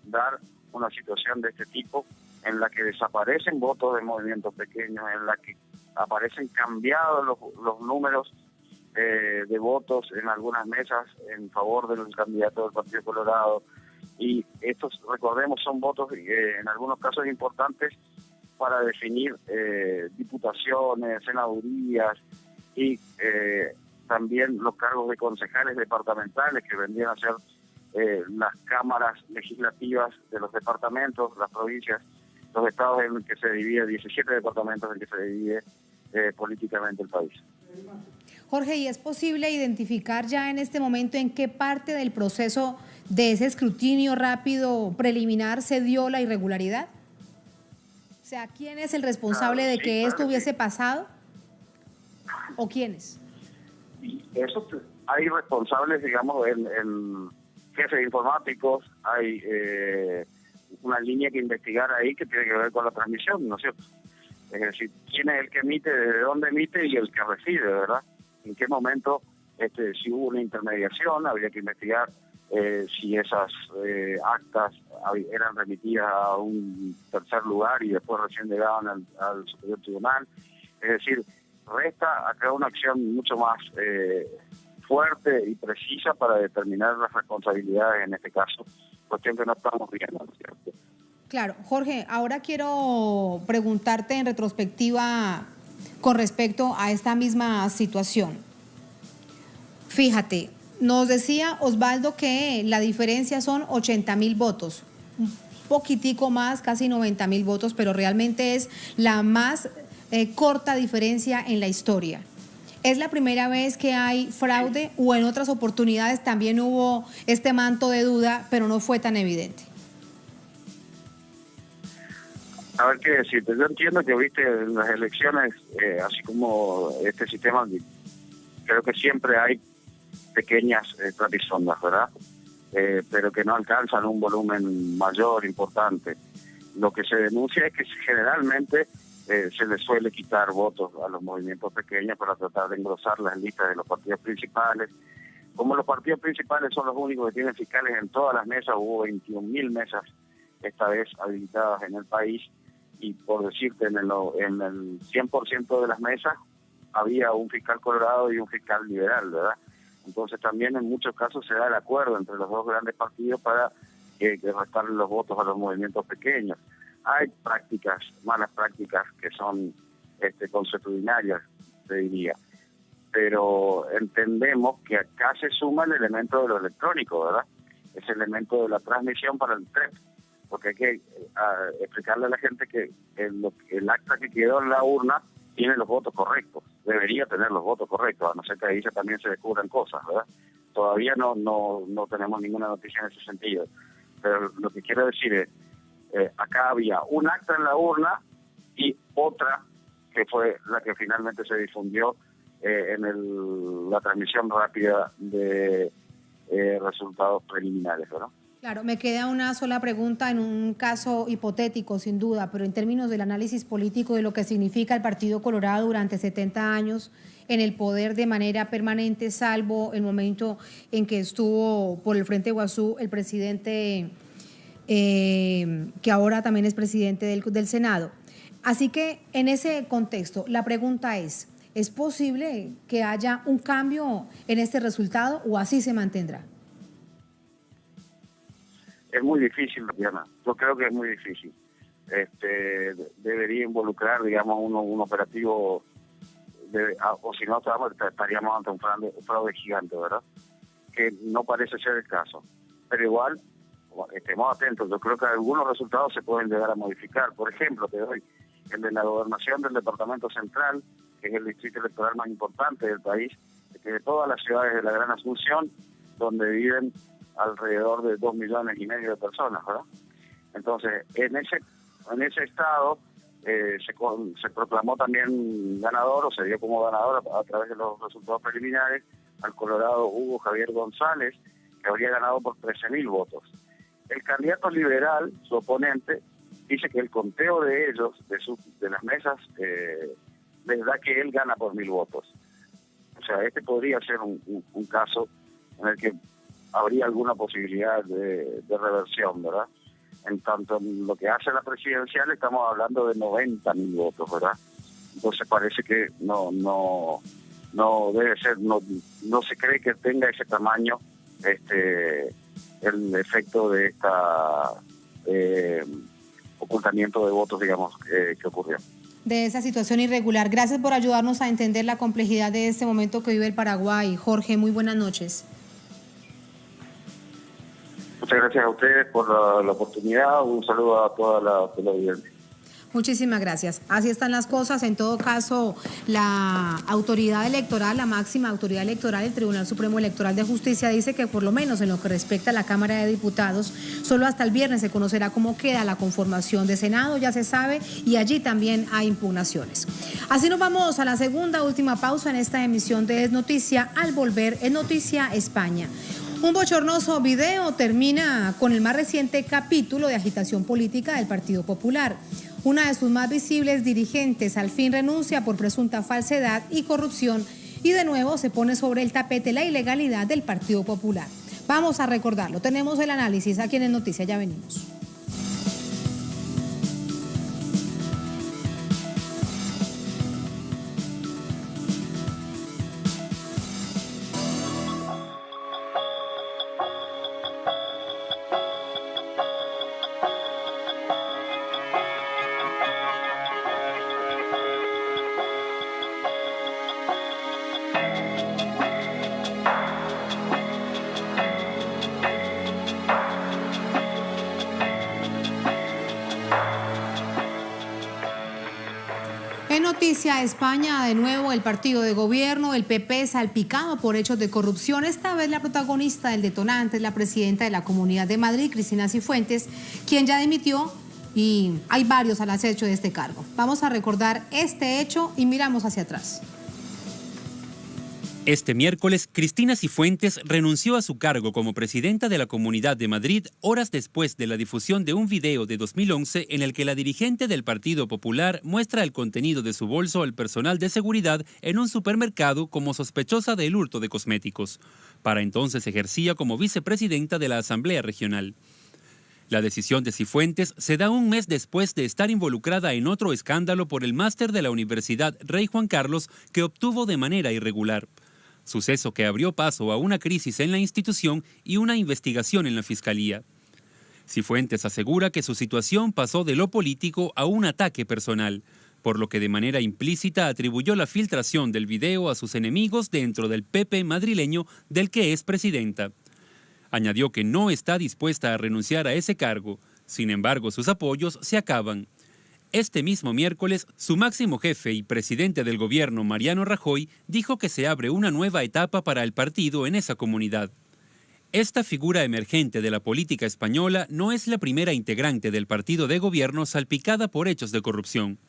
dar una situación de este tipo en la que desaparecen votos de movimientos pequeños, en la que aparecen cambiados los números de votos en algunas mesas en favor del candidato del Partido Colorado, y estos, recordemos, son votos en algunos casos importantes para definir diputaciones, senadurías y también los cargos de concejales departamentales, que vendrían a ser las cámaras legislativas de los departamentos, las provincias, los estados en los que se divide, 17 departamentos en que se divide políticamente el país. Jorge, ¿y es posible identificar ya en este momento en qué parte del proceso de ese escrutinio rápido preliminar se dio la irregularidad? O sea, ¿quién es el responsable de que esto hubiese pasado? ¿O quiénes? Y eso, hay responsables, digamos, en jefes informáticos, hay una línea que investigar ahí que tiene que ver con la transmisión, ¿no es cierto? Es decir, quién es el que emite, desde dónde emite y el que recibe, ¿verdad? En qué momento, si hubo una intermediación, habría que investigar si esas actas eran remitidas a un tercer lugar y después recién llegaban al Superior Tribunal. Es decir, resta acá una acción mucho más fuerte y precisa para determinar las responsabilidades en este caso, cuestión que no estamos viendo, ¿no es cierto? Claro, Jorge, ahora quiero preguntarte en retrospectiva con respecto a esta misma situación. Fíjate, nos decía Osvaldo que la diferencia son 80.000 votos, un poquitico más, casi 90.000 votos, pero realmente es la más corta diferencia en la historia. ¿Es la primera vez que hay fraude o en otras oportunidades también hubo este manto de duda, pero no fue tan evidente? A ver qué decirte. Yo entiendo que, viste, en las elecciones, así como este sistema, creo que siempre hay pequeñas trapisondas, ¿verdad? Pero que no alcanzan un volumen mayor, importante. Lo que se denuncia es que generalmente se les suele quitar votos a los movimientos pequeños para tratar de engrosar las listas de los partidos principales. Como los partidos principales son los únicos que tienen fiscales en todas las mesas, hubo 21.000 mesas esta vez habilitadas en el país, y por decirte, en el 100% de las mesas había un fiscal colorado y un fiscal liberal, ¿verdad? Entonces también en muchos casos se da el acuerdo entre los dos grandes partidos para que restarle los votos a los movimientos pequeños. Hay prácticas, malas prácticas que son consuetudinarias, te diría, pero entendemos que acá se suma el elemento de lo electrónico, ¿verdad? Ese elemento de la transmisión para el TREP, porque hay que explicarle a la gente que el acta que quedó en la urna tiene los votos correctos, debería tener los votos correctos, a no ser que ahí también se descubran cosas, ¿verdad? Todavía no tenemos ninguna noticia en ese sentido, pero lo que quiero decir es, acá había un acta en la urna y otra que fue la que finalmente se difundió en la transmisión rápida de resultados preliminares, ¿verdad? Claro, me queda una sola pregunta en un caso hipotético, sin duda, pero en términos del análisis político de lo que significa el Partido Colorado durante 70 años en el poder de manera permanente, salvo el momento en que estuvo por el Frente Guazú el presidente, que ahora también es presidente del Senado. Así que en ese contexto, la pregunta ¿es posible que haya un cambio en este resultado o así se mantendrá? Es muy difícil, Diana. Yo creo que es muy difícil. Debería involucrar, digamos, un operativo, o si no, estaríamos ante un fraude gigante, ¿verdad? Que no parece ser el caso. Pero igual, estemos atentos. Yo creo que algunos resultados se pueden llegar a modificar. Por ejemplo, te doy el de la gobernación del Departamento Central, que es el distrito electoral más importante del país, que de todas las ciudades de la Gran Asunción, donde viven alrededor de 2,5 millones de personas, ¿verdad? Entonces, en ese estado se proclamó también ganador, o se dio como ganador a través de los resultados preliminares, al colorado Hugo Javier González, que habría ganado por 13.000 votos. El candidato liberal, su oponente, dice que el conteo de ellos, de las mesas, les da que él gana por 1.000 votos. O sea, podría ser un caso en el que habría alguna posibilidad de reversión, ¿verdad? En tanto en lo que hace la presidencial estamos hablando de 90.000 votos, ¿verdad? Entonces parece que no debe ser, no se cree que tenga ese tamaño el efecto de esta ocultamiento de votos, digamos, que ocurrió. De esa situación irregular. Gracias por ayudarnos a entender la complejidad de este momento que vive el Paraguay. Jorge, muy buenas noches. Muchas gracias a ustedes por la oportunidad. Un saludo a toda la audiencia. Muchísimas gracias. Así están las cosas. En todo caso, la autoridad electoral, la máxima autoridad electoral, el Tribunal Supremo Electoral de Justicia, dice que por lo menos en lo que respecta a la Cámara de Diputados, solo hasta el viernes se conocerá cómo queda la conformación de Senado, ya se sabe, y allí también hay impugnaciones. Así nos vamos a la segunda, última pausa en esta emisión de Es Noticia. Al volver, Es Noticia España. Un bochornoso video termina con el más reciente capítulo de agitación política del Partido Popular. Una de sus más visibles dirigentes al fin renuncia por presunta falsedad y corrupción y de nuevo se pone sobre el tapete la ilegalidad del Partido Popular. Vamos a recordarlo. Tenemos el análisis aquí en Es Noticia. Ya venimos. Noticia España, de nuevo el partido de gobierno, el PP, salpicado por hechos de corrupción. Esta vez la protagonista del detonante es la presidenta de la Comunidad de Madrid, Cristina Cifuentes, quien ya dimitió y hay varios al acecho de este cargo. Vamos a recordar este hecho y miramos hacia atrás. Este miércoles, Cristina Cifuentes renunció a su cargo como presidenta de la Comunidad de Madrid horas después de la difusión de un video de 2011 en el que la dirigente del Partido Popular muestra el contenido de su bolso al personal de seguridad en un supermercado como sospechosa del hurto de cosméticos. Para entonces ejercía como vicepresidenta de la Asamblea Regional. La decisión de Cifuentes se da un mes después de estar involucrada en otro escándalo por el máster de la Universidad Rey Juan Carlos que obtuvo de manera irregular. Suceso que abrió paso a una crisis en la institución y una investigación en la Fiscalía. Cifuentes asegura que su situación pasó de lo político a un ataque personal, por lo que de manera implícita atribuyó la filtración del video a sus enemigos dentro del PP madrileño del que es presidenta. Añadió que no está dispuesta a renunciar a ese cargo, sin embargo sus apoyos se acaban. Este mismo miércoles, su máximo jefe y presidente del gobierno, Mariano Rajoy, dijo que se abre una nueva etapa para el partido en esa comunidad. Esta figura emergente de la política española no es la primera integrante del partido de gobierno salpicada por hechos de corrupción.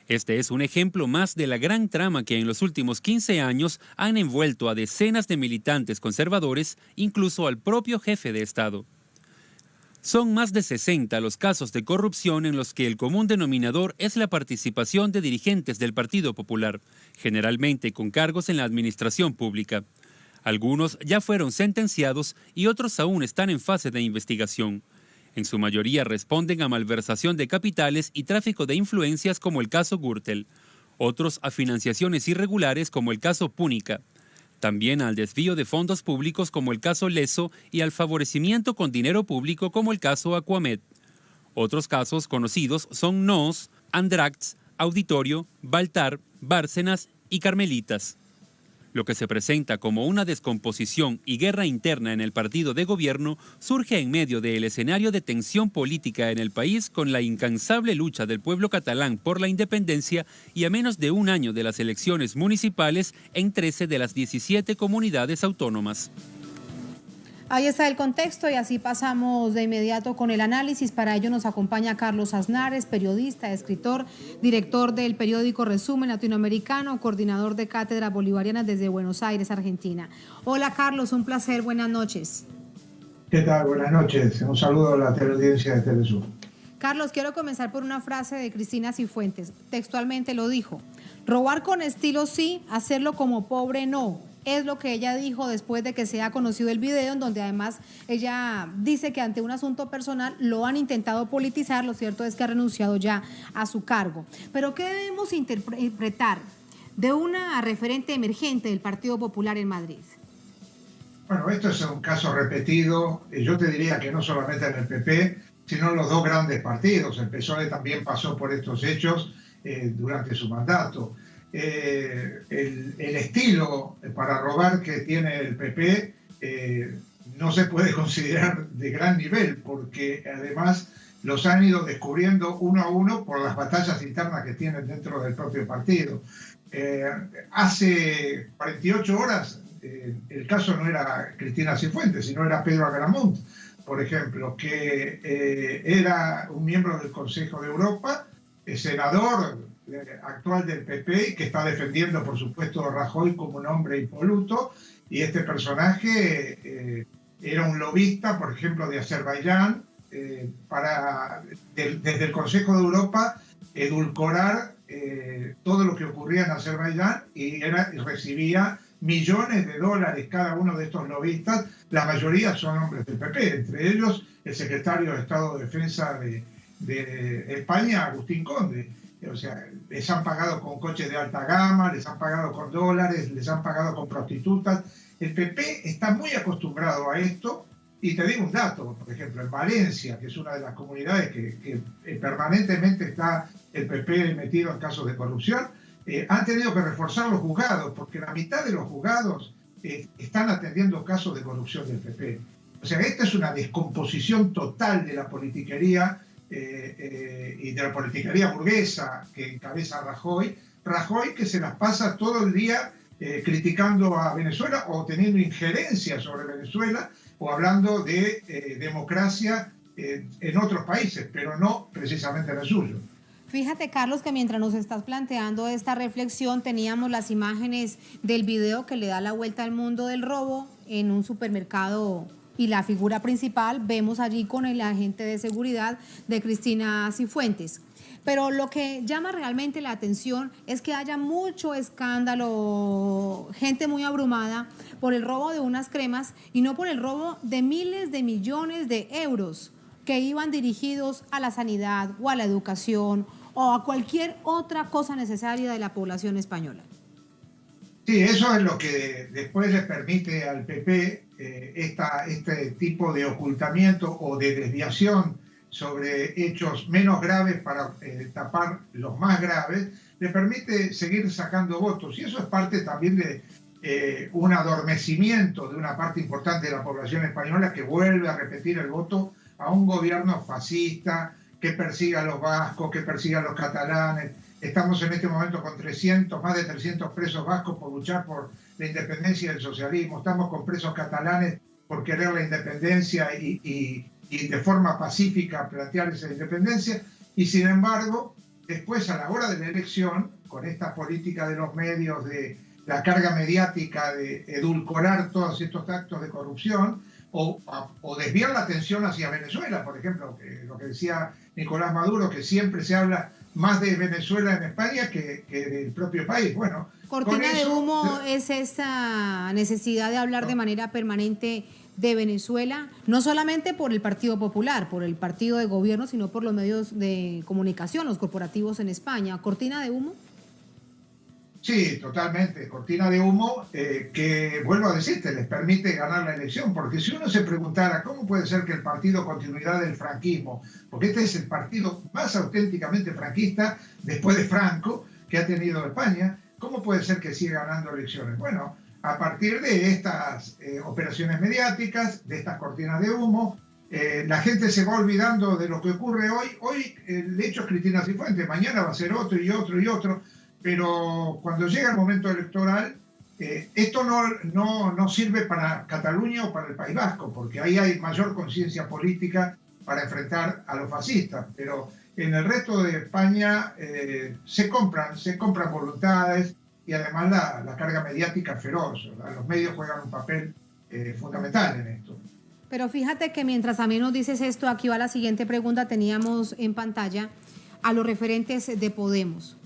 Este es un ejemplo más de la gran trama que en los últimos 15 años han envuelto a decenas de militantes conservadores, incluso al propio jefe de Estado. Son más de 60 los casos de corrupción en los que el común denominador es la participación de dirigentes del Partido Popular, generalmente con cargos en la administración pública. Algunos ya fueron sentenciados y otros aún están en fase de investigación. En su mayoría responden a malversación de capitales y tráfico de influencias como el caso Gürtel, otros a financiaciones irregulares como el caso Púnica. También al desvío de fondos públicos como el caso Leso y al favorecimiento con dinero público como el caso Aquamed. Otros casos conocidos son NOS, Andrax, Auditorio, Baltar, Bárcenas y Carmelitas. Lo que se presenta como una descomposición y guerra interna en el partido de gobierno surge en medio del escenario de tensión política en el país con la incansable lucha del pueblo catalán por la independencia y a menos de un año de las elecciones municipales en 13 de las 17 comunidades autónomas. Ahí está el contexto y así pasamos de inmediato con el análisis. Para ello nos acompaña Carlos Aznares, periodista, escritor, director del periódico Resumen Latinoamericano, coordinador de cátedras bolivarianas desde Buenos Aires, Argentina. Hola Carlos, un placer, buenas noches. ¿Qué tal? Buenas noches. Un saludo a la teleaudiencia de Telesur. Carlos, quiero comenzar por una frase de Cristina Cifuentes. Textualmente lo dijo: robar con estilo sí, hacerlo como pobre no. Es lo que ella dijo después de que se ha conocido el video, en donde además ella dice que ante un asunto personal lo han intentado politizar. Lo cierto es que ha renunciado ya a su cargo. Pero ¿qué debemos interpretar de una referente emergente del Partido Popular en Madrid? Bueno, esto es un caso repetido, yo te diría que no solamente en el PP, sino en los dos grandes partidos. El PSOE también pasó por estos hechos durante su mandato. El estilo para robar que tiene el PP no se puede considerar de gran nivel, porque además los han ido descubriendo uno a uno por las batallas internas que tienen dentro del propio partido. Hace 48 horas el caso no era Cristina Cifuentes, sino era Pedro Agramunt, por ejemplo, que era un miembro del Consejo de Europa, senador actual del PP, que está defendiendo, por supuesto, a Rajoy como un hombre impoluto, y este personaje era un lobista, por ejemplo, de Azerbaiyán, para desde el Consejo de Europa edulcorar todo lo que ocurría en Azerbaiyán y recibía millones de dólares cada uno de estos lobistas. La mayoría son hombres del PP, entre ellos el secretario de Estado de Defensa de España, Agustín Conde. O sea, les han pagado con coches de alta gama, les han pagado con dólares, les han pagado con prostitutas. El PP está muy acostumbrado a esto. Y te digo un dato, por ejemplo, en Valencia, que es una de las comunidades que permanentemente está el PP metido en casos de corrupción, han tenido que reforzar los juzgados, porque la mitad de los juzgados están atendiendo casos de corrupción del PP. O sea, esta es una descomposición total de la politiquería y de la politiquería burguesa que encabeza Rajoy. Rajoy que se las pasa todo el día criticando a Venezuela o teniendo injerencia sobre Venezuela o hablando de democracia en otros países, pero no precisamente en el suyo. Fíjate, Carlos, que mientras nos estás planteando esta reflexión, teníamos las imágenes del video que le da la vuelta al mundo del robo en un supermercado y la figura principal vemos allí con el agente de seguridad de Cristina Cifuentes. Pero lo que llama realmente la atención es que haya mucho escándalo, gente muy abrumada por el robo de unas cremas y no por el robo de miles de millones de euros que iban dirigidos a la sanidad o a la educación o a cualquier otra cosa necesaria de la población española. Sí, eso es lo que después les permite al PP este tipo de ocultamiento o de desviación sobre hechos menos graves para tapar los más graves, le permite seguir sacando votos. Y eso es parte también de un adormecimiento de una parte importante de la población española que vuelve a repetir el voto a un gobierno fascista que persiga a los vascos, que persiga a los catalanes. Estamos en este momento con más de 300 presos vascos por luchar por la independencia del socialismo. Estamos con presos catalanes por querer la independencia y de forma pacífica plantear esa independencia. Y sin embargo, después a la hora de la elección, con esta política de los medios, de la carga mediática, de edulcorar todos estos actos de corrupción, o desviar la atención hacia Venezuela, por ejemplo, lo que decía Nicolás Maduro, que siempre se habla más de Venezuela en España que del propio país. Bueno, cortina de humo es esa necesidad de hablar de manera permanente de Venezuela, no solamente por el Partido Popular, por el partido de gobierno, sino por los medios de comunicación, los corporativos en España. ¿Cortina de humo? Sí, totalmente. Cortina de humo que, vuelvo a decirte, les permite ganar la elección. Porque si uno se preguntara cómo puede ser que el partido Continuidad del Franquismo, porque este es el partido más auténticamente franquista después de Franco que ha tenido España, ¿cómo puede ser que siga ganando elecciones? Bueno, a partir de estas operaciones mediáticas, de estas cortinas de humo, la gente se va olvidando de lo que ocurre hoy. Hoy el hecho es Cristina Cifuentes, mañana va a ser otro y otro y otro. Pero cuando llega el momento electoral, esto no sirve para Cataluña o para el País Vasco, porque ahí hay mayor conciencia política para enfrentar a los fascistas. Pero en el resto de España se compran voluntades y además la carga mediática feroz. Los medios juegan un papel fundamental en esto. Pero fíjate que mientras a mí nos dices esto, aquí va la siguiente pregunta, teníamos en pantalla a los referentes de Podemos.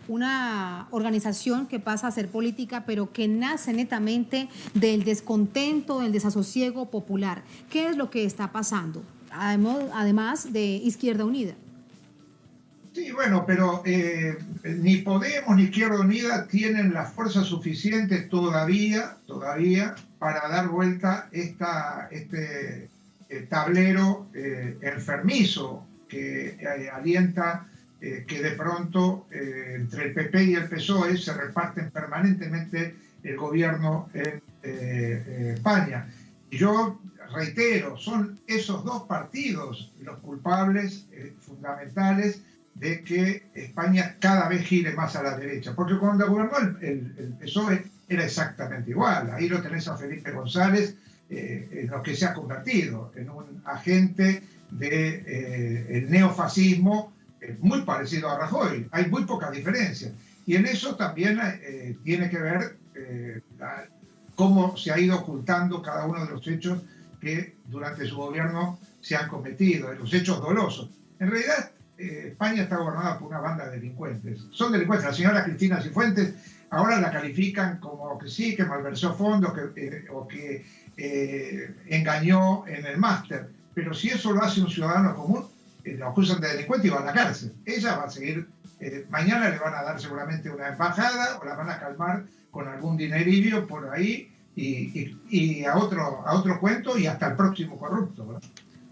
Una organización que pasa a ser política, pero que nace netamente del descontento, del desasosiego popular. ¿Qué es lo que está pasando? Además de Izquierda Unida. Sí, bueno, pero ni Podemos ni Izquierda Unida tienen la fuerza suficiente todavía para dar vuelta este tablero enfermizo que alienta que de pronto entre el PP y el PSOE se reparten permanentemente el gobierno en España. Y yo reitero, son esos dos partidos los culpables fundamentales de que España cada vez gire más a la derecha. Porque cuando gobernó el PSOE era exactamente igual. Ahí lo tenés a Felipe González, en lo que se ha convertido en un agente del neofascismo muy parecido a Rajoy. Hay muy pocas diferencias. Y en eso también tiene que ver cómo se ha ido ocultando cada uno de los hechos que durante su gobierno se han cometido, los hechos dolosos. En realidad, España está gobernada por una banda de delincuentes. Son delincuentes. La señora Cristina Cifuentes ahora la califican como que sí, que malversó fondos o que engañó en el máster. Pero si eso lo hace un ciudadano común, lo acusan de delincuente y va a la cárcel. Ella va a seguir, mañana le van a dar seguramente una embajada o la van a calmar con algún dinerillo por ahí y a otro cuento y hasta el próximo corrupto, ¿verdad?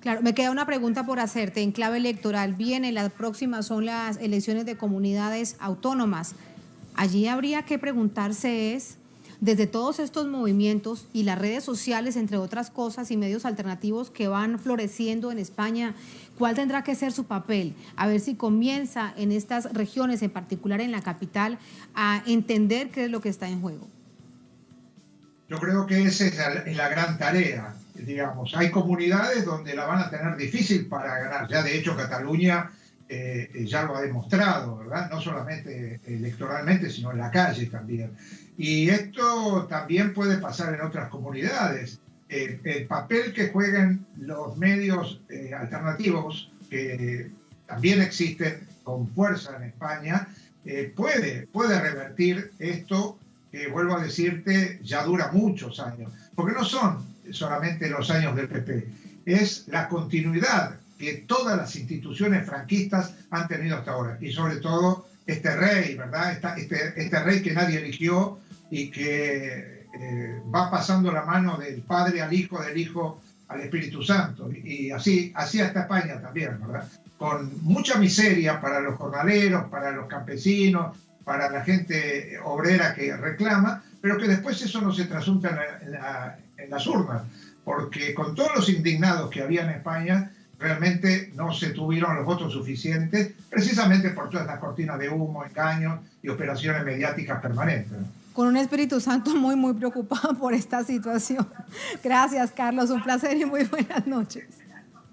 Claro, me queda una pregunta por hacerte en clave electoral. Las próximas son las elecciones de comunidades autónomas. Allí habría que preguntarse desde todos estos movimientos y las redes sociales, entre otras cosas, y medios alternativos que van floreciendo en España, ¿cuál tendrá que ser su papel? A ver si comienza en estas regiones, en particular en la capital, a entender qué es lo que está en juego. Yo creo que esa es la gran tarea. Digamos, hay comunidades donde la van a tener difícil para ganar. Ya de hecho Cataluña ya lo ha demostrado, ¿verdad? No solamente electoralmente, sino en la calle también. Y esto también puede pasar en otras comunidades. El papel que juegan los medios alternativos, que también existen con fuerza en España, puede revertir esto que, vuelvo a decirte, ya dura muchos años. Porque no son solamente los años del PP, es la continuidad que todas las instituciones franquistas han tenido hasta ahora. Y sobre todo este rey, ¿verdad? Este rey que nadie eligió y que va pasando la mano del Padre al Hijo, del Hijo al Espíritu Santo. Y así hasta España también, ¿verdad? Con mucha miseria para los jornaleros, para los campesinos, para la gente obrera que reclama, pero que después eso no se trasunta en las urnas, porque con todos los indignados que había en España, realmente no se tuvieron los votos suficientes, precisamente por todas las cortinas de humo, engaños y operaciones mediáticas permanentes, ¿no? Con un Espíritu Santo muy, muy preocupado por esta situación. Gracias, Carlos. Un placer y muy buenas noches.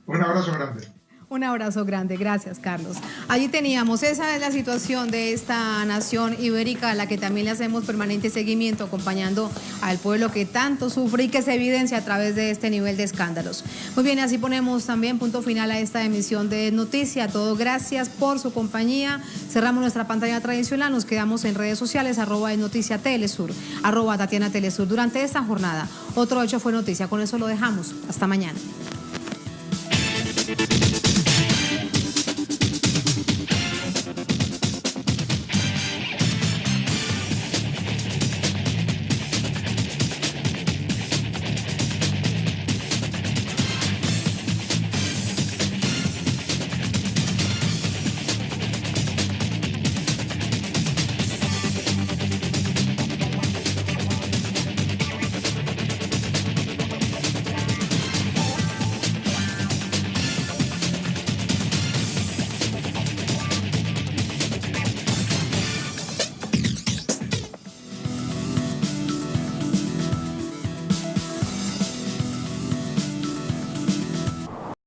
Un abrazo grande. Un abrazo grande, gracias Carlos. Allí teníamos, esa es la situación de esta nación ibérica a la que también le hacemos permanente seguimiento, acompañando al pueblo que tanto sufre y que se evidencia a través de este nivel de escándalos. Muy bien, así ponemos también punto final a esta emisión de Noticia. Todo gracias por su compañía. Cerramos nuestra pantalla tradicional, nos quedamos en redes sociales, @Noticia Telesur, @Tatiana Telesur. Durante esta jornada, otro hecho fue noticia. Con eso lo dejamos. Hasta mañana.